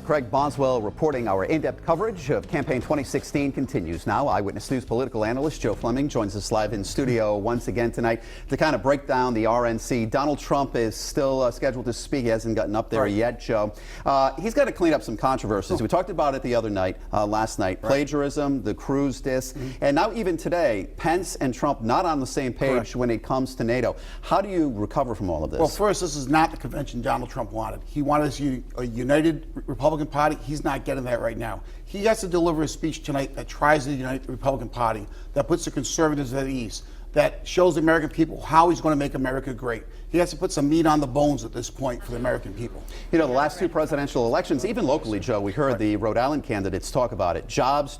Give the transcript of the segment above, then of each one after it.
Craig Boswell reporting. Our in-depth coverage of campaign 2016 continues now. Eyewitness News political analyst Joe Fleming joins us live in studio once again tonight to kind of break down the RNC. Donald Trump is still scheduled to speak. He hasn't gotten up there yet, Joe. He's got to clean up some controversies. We talked about it the other night, last night. Plagiarism, the cruise disc, and now even today, Pence and Trump not on the same page when it comes to NATO. How do you recover from all of this? Well, first, this is not the convention Donald Trump wanted. He wanted a united Republican Party. He's not getting that right now. He has to deliver a speech tonight that tries to unite the Republican Party, that puts the conservatives at ease, that shows the American people how he's going to make America great. He has to put some meat on the bones at this point for the American people. You know, the last two presidential elections, even locally, Joe, we heard the Rhode Island candidates talk about it. Jobs.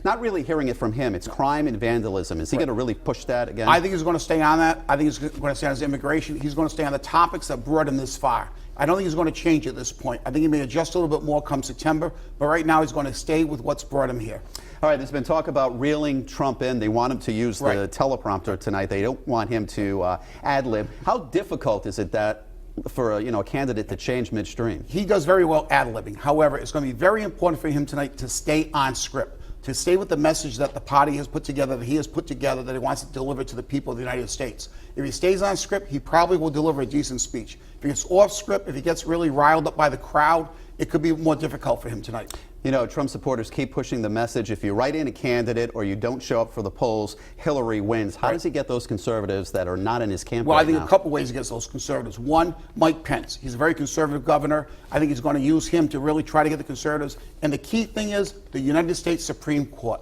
Not really hearing it from him. It's crime and vandalism. Is he going to really push that again? I think he's going to stay on that. I think he's going to stay on his immigration. He's going to stay on the topics that brought him this far. I don't think he's going to change at this point. I think he may adjust a little bit more come September, but right now he's going to stay with what's brought him here. All right, there's been talk about reeling Trump in. They want him to use the teleprompter tonight. They don't want him to ad-lib. How difficult is it that for a candidate to change midstream? He does very well ad-libbing. However, it's going to be very important for him tonight to stay on script, to stay with the message that the party has put together, that he has put together, that he wants to deliver to the people of the United States. If he stays on script, he probably will deliver a decent speech. If he gets off script, if he gets really riled up by the crowd, it could be more difficult for him tonight. You know, Trump supporters keep pushing the message, if you write in a candidate or you don't show up for the polls, Hillary wins. How does he get those conservatives that are not in his camp Well, right I think now? a couple ways he gets those conservatives. One, Mike Pence. He's a very conservative governor. I think he's going to use him to really try to get the conservatives. And the key thing is the United States Supreme Court.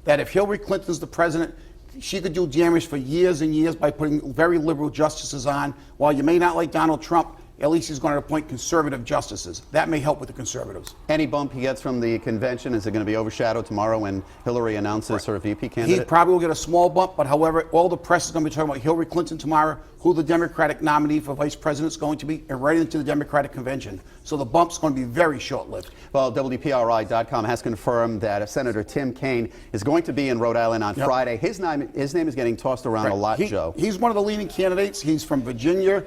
That if Hillary Clinton's the president, she could do damage for years and years by putting very liberal justices on. While you may not like Donald Trump, at least he's going to appoint conservative justices. That may help with the conservatives. Any bump he gets from the convention, is it going to be overshadowed tomorrow when Hillary announces her VP candidate? He probably will get a small bump, but however, all the press is going to be talking about Hillary Clinton tomorrow, who the Democratic nominee for vice president is going to be, and right into the Democratic convention. So the bump's going to be very short-lived. Well, WPRI.com has confirmed that Senator Tim Kaine is going to be in Rhode Island on Friday. His name is getting tossed around a lot, Joe. He's one of the leading candidates. He's from Virginia,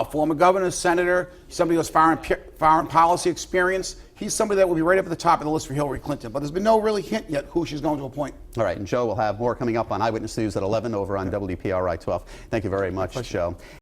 former governor, senator, somebody who has foreign policy experience. He's somebody that will be right up at the top of the list for Hillary Clinton. But there's been no really hint yet who she's going to appoint. All right, and Joe will have more coming up on Eyewitness News at 11 over on WPRI 12. Thank you very much, Joe.